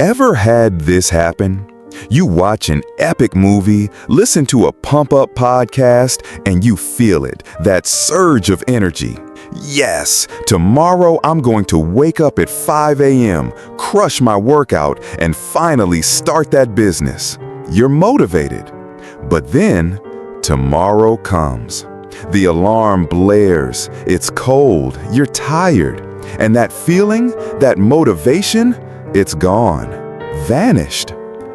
Ever had this happen? You watch an epic movie, listen to a pump-up podcast, and you feel it, that surge of energy. Yes, tomorrow I'm going to wake up at 5 a.m., crush my workout, and finally start that business. You're motivated. But then, tomorrow comes. The alarm blares, it's cold, you're tired, and that feeling, that motivation, it's gone, vanished,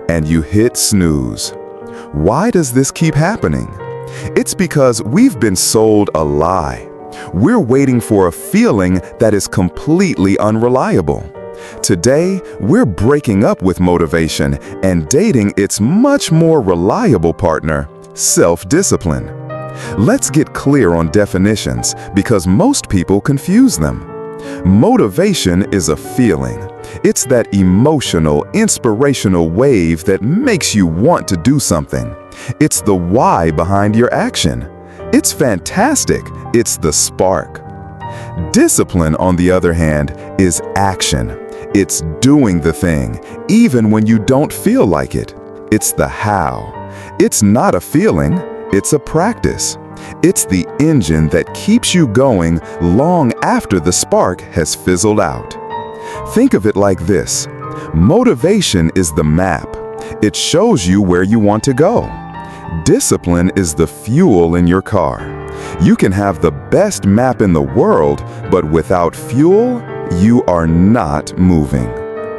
and you hit snooze. Why does this keep happening? It's because we've been sold a lie. We're waiting for a feeling that is completely unreliable. Today, we're breaking up with motivation and dating its much more reliable partner, self-discipline. Let's get clear on definitions because most people confuse them. Motivation is a feeling. It's that emotional, inspirational wave that makes you want to do something. It's the why behind your action. It's fantastic. It's the spark. Discipline, on the other hand, is action. It's doing the thing, even when you don't feel like it. It's the how. It's not a feeling, it's a practice. It's the engine that keeps you going long after the spark has fizzled out. Think of it like this. Motivation is the map. It shows you where you want to go. Discipline is the fuel in your car. You can have the best map in the world, but without fuel, you are not moving.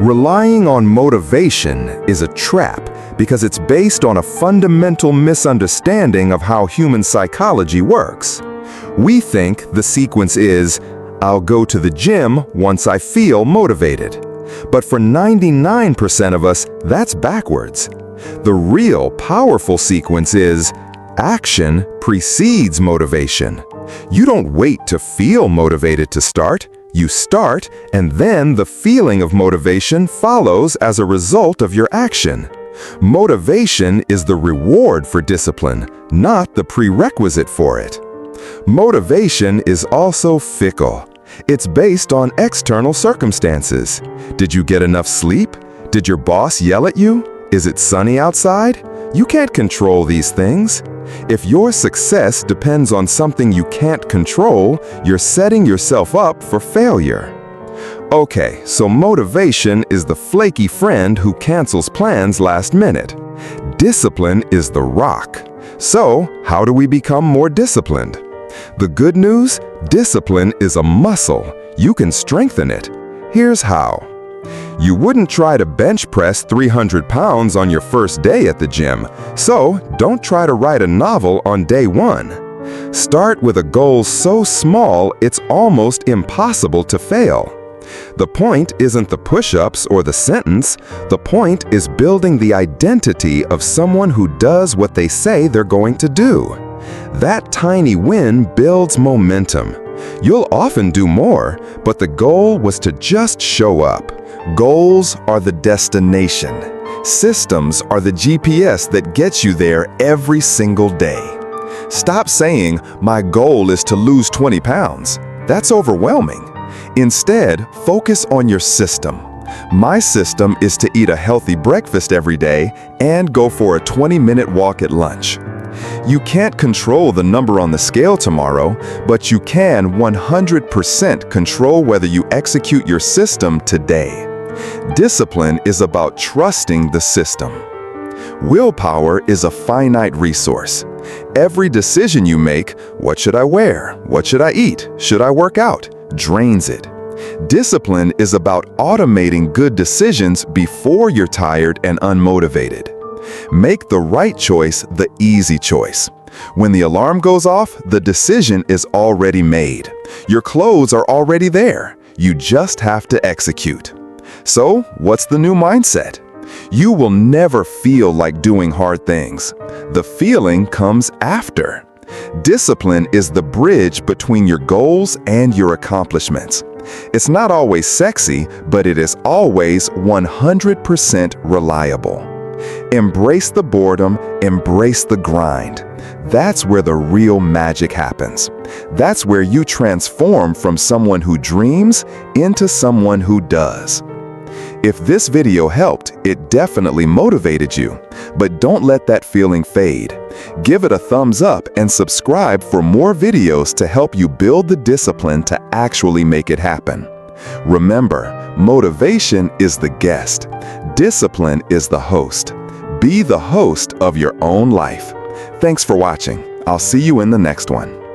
Relying on motivation is a trap because it's based on a fundamental misunderstanding of how human psychology works. We think the sequence is, I'll go to the gym once I feel motivated. But for 99% of us, that's backwards. The real powerful sequence is, action precedes motivation. You don't wait to feel motivated to start. You start, and then the feeling of motivation follows as a result of your action. Motivation is the reward for discipline, not the prerequisite for it. Motivation is also fickle. It's based on external circumstances. Did you get enough sleep? Did your boss yell at you? Is it sunny outside? You can't control these things. If your success depends on something you can't control, you're setting yourself up for failure. Okay, so motivation is the flaky friend who cancels plans last minute. Discipline is the rock. So, how do we become more disciplined? The good news, discipline is a muscle. You can strengthen it. Here's how. You wouldn't try to bench press 300 pounds on your first day at the gym, so don't try to write a novel on day one. Start with a goal so small it's almost impossible to fail. The point isn't the push-ups or the sentence. The point is building the identity of someone who does what they say they're going to do. That tiny win builds momentum. You'll often do more, but the goal was to just show up. Goals are the destination. Systems are the GPS that gets you there every single day. Stop saying, my goal is to lose 20 pounds. That's overwhelming. Instead, focus on your system. My system is to eat a healthy breakfast every day and go for a 20-minute walk at lunch. You can't control the number on the scale tomorrow, but you can 100% control whether you execute your system today. Discipline is about trusting the system. Willpower is a finite resource. Every decision you make, what should I wear? What should I eat? Should I work out? Drains it. Discipline is about automating good decisions before you're tired and unmotivated. Make the right choice the easy choice. When the alarm goes off, the decision is already made. Your clothes are already there. You just have to execute. So, what's the new mindset? You will never feel like doing hard things. The feeling comes after. Discipline is the bridge between your goals and your accomplishments. It's not always sexy, but it is always 100% reliable. Embrace the boredom, embrace the grind. That's where the real magic happens. That's where you transform from someone who dreams into someone who does. If this video helped, it definitely motivated you. But don't let that feeling fade. Give it a thumbs up and subscribe for more videos to help you build the discipline to actually make it happen. Remember, motivation is the guest. Discipline is the host. Be the host of your own life. Thanks for watching. I'll see you in the next one.